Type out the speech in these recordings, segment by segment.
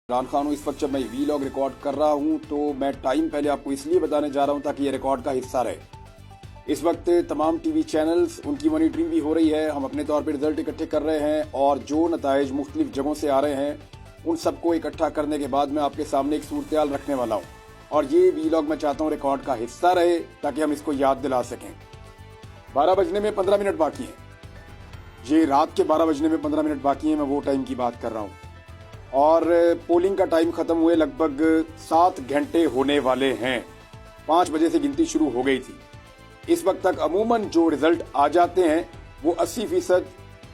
इमरान खान हूँ। इस वक्त जब मैं वीलॉग रिकॉर्ड कर रहा हूँ तो मैं टाइम पहले आपको इसलिए बताने जा रहा हूँ ताकि ये रिकॉर्ड का हिस्सा रहे। इस वक्त तमाम टीवी चैनल्स उनकी मॉनिटरिंग भी हो रही है। हम अपने तौर पर रिजल्ट इकट्ठे कर रहे हैं और जो नताइज मुख्तलिफ जगहों से आ रहे हैं उन सबको इकट्ठा करने के बाद मैं आपके सामने एक सूरत रखने वाला हूँ और ये वीलॉग मैं चाहता हूँ रिकॉर्ड का हिस्सा रहे ताकि हम इसको याद दिला सकें। 12 बजने में 15 मिनट बाकी हैं। ये रात के 12 बजने में 15 मिनट बाकी हैं। मैं वो टाइम की बात कर रहा हूँ और पोलिंग का टाइम खत्म हुए लगभग 7 घंटे होने वाले हैं। 5 बजे से गिनती शुरू हो गई थी। इस वक्त तक अमूमन जो रिजल्ट आ जाते हैं वो 80%,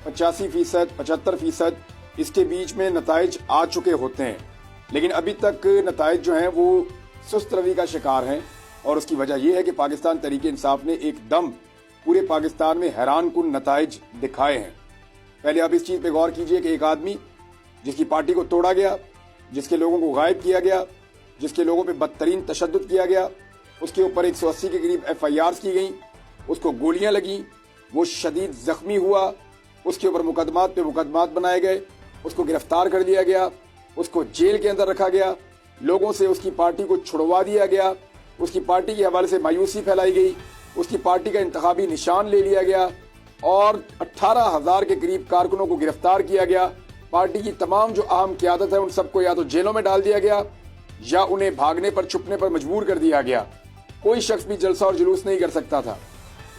85%, 75% इसके बीच में नताइज आ चुके होते हैं, लेकिन अभी तक नताइज जो हैं वो सुस्त रवि का शिकार हैं और उसकी वजह यह है कि पाकिस्तान तहरीक इंसाफ ने एकदम पूरे पाकिस्तान में हैरान कुन नताइज दिखाए हैं। पहले आप इस चीज पे गौर कीजिए कि एक आदमी जिसकी पार्टी को तोड़ा गया, जिसके लोगों को गायब किया गया, जिसके लोगों पे बदतरीन तशद्दुद किया गया, उसके ऊपर 180 के करीब FIRs की गई, उसको गोलियां लगी, वो शदीद जख्मी हुआ, उसके ऊपर मुकदमात पे मुकदमात बनाए गए, उसको गिरफ्तार कर लिया गया, उसको जेल के अंदर रखा गया, लोगों से उसकी पार्टी को छुड़वा दिया गया, उसकी पार्टी के हवाले से मायूसी फैलाई गई, उसकी पार्टी का इंतखाबी निशान ले लिया गया और 18,000 के करीब कारकुनों को गिरफ्तार किया गया। पार्टी की तमाम जो अहम क़यादत है उन सबको या तो जेलों में डाल दिया गया या उन्हें भागने पर छुपने पर मजबूर कर दिया गया। कोई शख्स भी जलसा और जुलूस नहीं कर सकता था।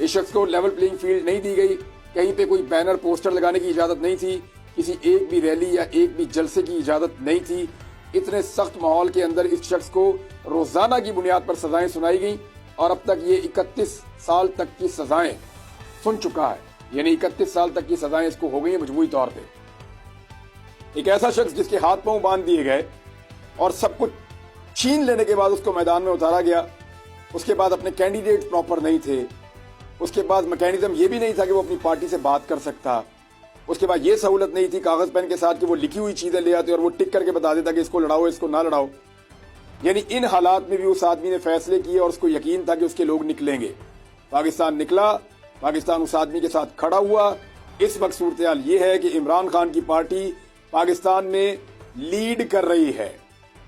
इस शख्स को लेवल प्लेइंग फील्ड नहीं दी गई। कहीं पे कोई बैनर पोस्टर लगाने की इजाजत नहीं थी। किसी एक भी रैली या एक भी जलसे की इजाजत नहीं थी। इतने सख्त माहौल के अंदर इस शख्स को रोजाना की बुनियाद पर सजाएं सुनाई गई और अब तक ये 31 साल तक की सजाएं सुन चुका है। यानी 31 साल तक की सजाएं इसको हो गई है मजबूरी तौर पे। एक ऐसा शख्स जिसके हाथ पांव बांध दिए गए और सब कुछ छीन लेने के बाद उसको मैदान में उतारा गया। उसके बाद अपने कैंडिडेट प्रॉपर नहीं थे। उसके बाद मैकेनिज्म ये भी नहीं था कि वो अपनी पार्टी से बात कर सकता। उसके बाद ये सहूलत नहीं थी कागज पेन के साथ कि वो लिखी हुई चीजें ले आते और वो टिक करके बता देता कि इसको लड़ाओ इसको ना लड़ाओ। यानी इन हालात में भी उस आदमी ने फैसले किए और उसको यकीन था कि उसके लोग निकलेंगे। पाकिस्तान निकला, पाकिस्तान उस आदमी के साथ खड़ा हुआ। इस वक्त सूरत हाल ये है कि इमरान खान की पार्टी पाकिस्तान में लीड कर रही है।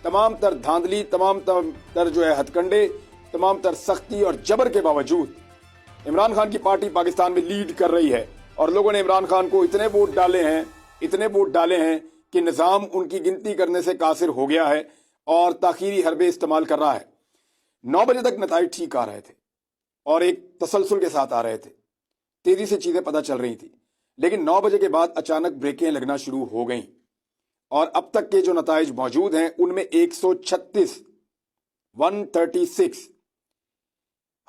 तमाम तर धांधली, तमाम तर जो है हथकंडे, तमाम तर सख्ती और जबर के बावजूद इमरान खान की पार्टी पाकिस्तान में लीड कर रही है और लोगों ने इमरान खान को इतने वोट डाले हैं कि निजाम उनकी गिनती करने से कासिर हो गया है और ताखीरी हरबे इस्तेमाल कर रहा है। 9 बजे तक नताइज ठीक आ रहे थे और एक तसलसल के साथ आ रहे थे। तेजी से चीजें पता चल रही थी, लेकिन 9 बजे के बाद अचानक ब्रेकें लगना शुरू हो गईं और अब तक के जो नताइज मौजूद हैं उनमें 136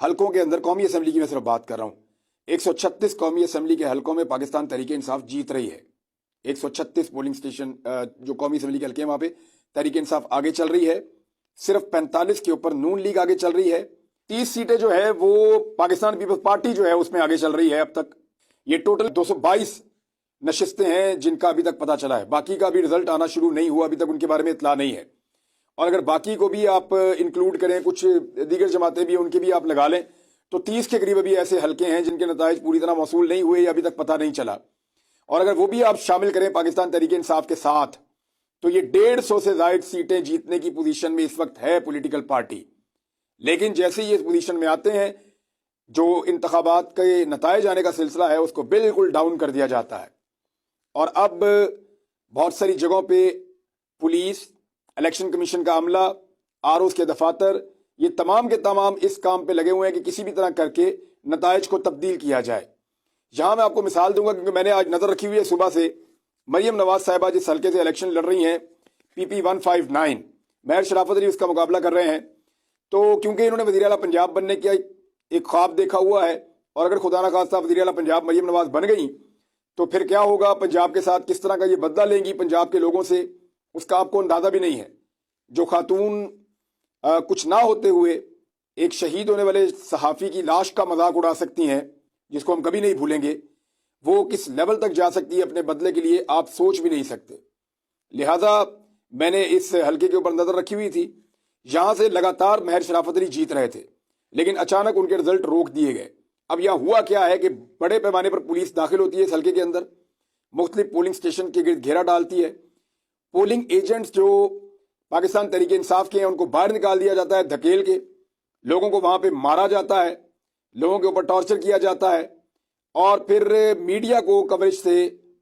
हलकों के अंदर कौमी असेंबली की मैं सिर्फ बात कर रहा हूं। 136 कौमी असेंबली के हलकों में पाकिस्तान तहरीक इंसाफ जीत रही है। 136 पोलिंग स्टेशन जो कौमी असेंबली के हलके हैं वहां पे तहरीक इंसाफ आगे चल रही है। सिर्फ 45 के ऊपर नून लीग आगे चल रही है। 30 सीटें जो है वो पाकिस्तान पीपल्स पार्टी जो है उसमें आगे चल रही है। अब तक ये टोटल 222 नशिस्तें हैं जिनका अभी तक पता चला है। बाकी का भी रिजल्ट आना शुरू नहीं हुआ, अभी तक उनके बारे में इतला नहीं है। और अगर बाकी को भी आप इंक्लूड करें, कुछ दीगर जमातें भी उनके भी आप लगा लें, तो 30 के करीब अभी ऐसे हलके हैं जिनके नताइज पूरी तरह मौसूल नहीं हुए या अभी तक पता नहीं चला। और अगर वो भी आप शामिल करें पाकिस्तान तहरीक इंसाफ के साथ, तो ये 150 से ज्यादा सीटें जीतने की पोजीशन में इस वक्त है पॉलिटिकल पार्टी। लेकिन जैसे ही इस पोजीशन में आते हैं, जो इंतखाबात के नताइज आने का सिलसिला है उसको बिल्कुल डाउन कर दिया जाता है। और अब बहुत सारी जगहों पे पुलिस, इलेक्शन कमीशन का अमला, ROs के दफातर, ये तमाम के तमाम इस काम पे लगे हुए हैं कि किसी भी तरह करके नताइज को तब्दील किया जाए। यहां मैं आपको मिसाल दूंगा क्योंकि मैंने आज नजर रखी हुई है सुबह से। मरियम नवाज साहिबा जिस हल्के से इलेक्शन लड़ रही हैं, PP 159, महर शराफत अली उसका मुकाबला कर रहे हैं। तो क्योंकि इन्होंने वज़ीर आला पंजाब बनने का एक ख्वाब देखा हुआ है और अगर खुदा ना खास्ता वज़ीर आला पंजाब मरियम नवाज बन गई तो फिर क्या होगा, पंजाब के साथ किस तरह का ये बदला लेंगी पंजाब के लोगों से, उसका आपको अंदाजा भी नहीं है। जो खातून कुछ ना होते हुए एक शहीद होने वाले सहाफ़ी की लाश का मजाक उड़ा सकती हैं, जिसको हम कभी नहीं भूलेंगे, वो किस लेवल तक जा सकती है अपने बदले के लिए आप सोच भी नहीं सकते। लिहाजा मैंने इस हल्के के ऊपर नजर रखी हुई थी। यहां से लगातार महर शराफत अली जीत रहे थे, लेकिन अचानक उनके रिजल्ट रोक दिए गए। अब यह हुआ क्या है कि बड़े पैमाने पर पुलिस दाखिल होती है इस हल्के के अंदर, मुख्तलिफ पोलिंग स्टेशन के गिर्द घेरा डालती है। पोलिंग एजेंट्स जो पाकिस्तान तहरीक इंसाफ के हैं उनको बाहर निकाल दिया जाता है धकेल के, लोगों को वहां पे मारा जाता है, लोगों के ऊपर टॉर्चर किया जाता है और फिर मीडिया को कवरेज से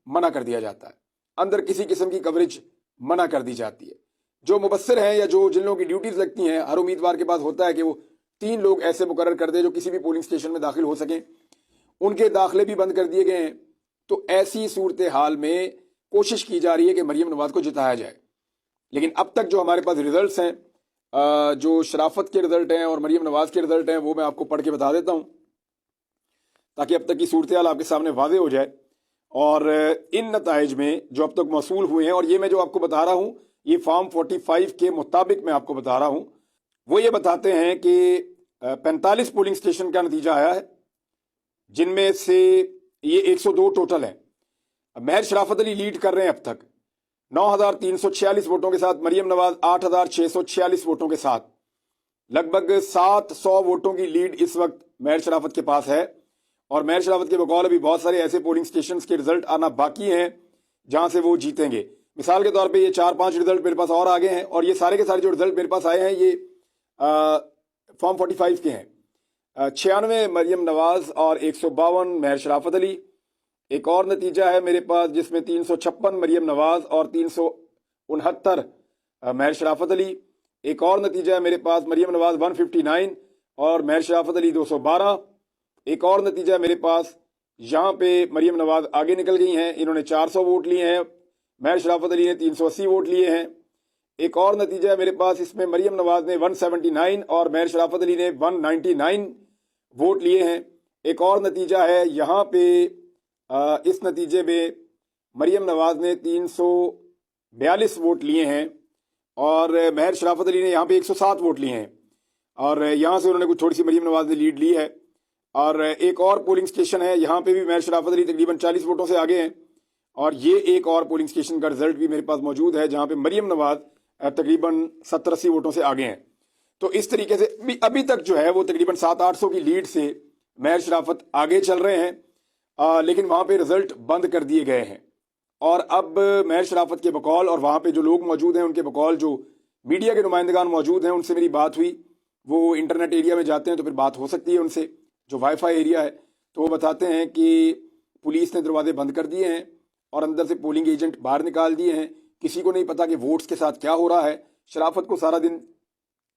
मना कर दिया जाता है, अंदर किसी किस्म की कवरेज मना कर दी जाती है। जो मुबस्सिर हैं या जो जिन लोगों की ड्यूटीज लगती हैं, हर उम्मीदवार के पास होता है कि वो 3 लोग ऐसे मुकर्रर कर दे जो किसी भी पोलिंग स्टेशन में दाखिल हो सकें, उनके दाखिले भी बंद कर दिए गए हैं। तो ऐसी सूरत हाल में कोशिश की जा रही है कि मरियम नवाज को जिताया जाए। लेकिन अब तक जो हमारे पास रिजल्ट्स हैं, जो शराफत के रिजल्ट हैं और मरियम नवाज के रिजल्ट हैं, वो मैं आपको पढ़ के बता देता हूं ताकि अब तक की सूरत हाल आपके सामने वाज़ेह हो जाए। और इन नताइज में जो अब तक मौसूल हुए हैं, और ये मैं जो आपको बता रहा हूं ये फॉर्म 45 के मुताबिक मैं आपको बता रहा हूं, वो ये बताते हैं कि 45 पोलिंग स्टेशन का नतीजा आया है, जिनमें से ये 102 टोटल है। महर शराफत अली लीड कर रहे हैं अब तक 9,346 वोटों के साथ, मरियम नवाज 8,646 वोटों के साथ। लगभग 700 वोटों की लीड इस वक्त महर शराफत के पास है। और महर शराफत के बकौल अभी बहुत सारे ऐसे पोलिंग स्टेशन के रिजल्ट आना बाकी हैं जहां से वो जीतेंगे। मिसाल के तौर पे ये 4-5 रिजल्ट मेरे पास और आ गए हैं, और ये सारे के सारे जो रिजल्ट मेरे पास आए हैं ये फॉर्म 45 के हैं। 96 मरियम नवाज और 152 महर शराफत अली। एक और नतीजा है मेरे पास जिसमें 356 मरियम नवाज और 369 महर शराफत अली। एक और नतीजा है मेरे पास मरियम नवाज 159 और महर शराफत अली 212। एक और नतीजा है मेरे पास, यहाँ पे मरियम नवाज आगे निकल गई हैं, इन्होंने 400 वोट लिए हैं, महर शराफत अली ने 380 वोट लिए हैं। एक और नतीजा है मेरे पास, इसमें मरियम नवाज ने 179 और महर शराफत अली ने 199 वोट लिए हैं। एक और नतीजा है यहाँ पे, इस नतीजे में मरियम नवाज ने 342 वोट लिए हैं और महर शराफत अली ने यहाँ पे 107 वोट लिए हैं, और यहाँ से उन्होंने कुछ थोड़ी सी मरियम नवाज ने लीड ली है। और एक और पोलिंग स्टेशन है, यहाँ पे भी महर शराफत अली तकरीबन 40 वोटों से आगे हैं, और ये एक और पोलिंग स्टेशन का रिजल्ट भी मेरे पास मौजूद है जहाँ पे मरियम नवाज तकरीबन 70-80 वोटों से आगे हैं। तो इस तरीके से अभी तक जो है वो तकरीबन 700-800 की लीड से महर शराफत आगे चल रहे हैं, लेकिन वहाँ पे रिजल्ट बंद कर दिए गए हैं। और अब महर शराफत के बकौल और वहाँ पे जो लोग मौजूद हैं उनके बकौल जो मीडिया के नुमाइंदगान मौजूद हैं, उनसे मेरी बात हुई। वो इंटरनेट एरिया में जाते हैं तो फिर बात हो सकती है उनसे, जो वाईफाई एरिया है। तो वो बताते हैं कि पुलिस ने दरवाजे बंद कर दिए हैं और अंदर से पोलिंग एजेंट बाहर निकाल दिए हैं। किसी को नहीं पता कि वोट्स के साथ क्या हो रहा है। शराफत को सारा दिन,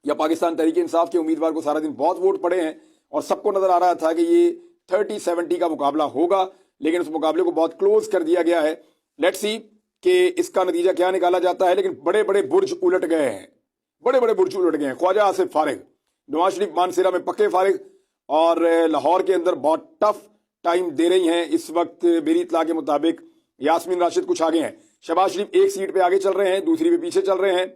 या पाकिस्तान तहरीक इंसाफ के उम्मीदवार को सारा दिन बहुत वोट पड़े हैं, और सबको नजर आ रहा था कि ये 30-70 का मुकाबला होगा, लेकिन उस मुकाबले को बहुत क्लोज कर दिया गया है। लेट्स सी कि इसका नतीजा क्या निकाला जाता है। लेकिन बड़े बड़े बुर्ज उलट गए हैं, बड़े बड़े बुर्ज उलट गए हैं। ख्वाजा आसिफ फारिग, नवाज शरीफ मानसेरा में पक्के फारिग, और लाहौर के अंदर बहुत टफ टाइम दे रही हैं इस वक्त। मेरी इत्तला के मुताबिक यास्मीन राशिद कुछ आगे हैं, शहबाज शरीफ एक सीट पे आगे चल रहे हैं, दूसरी पे पीछे चल रहे हैं।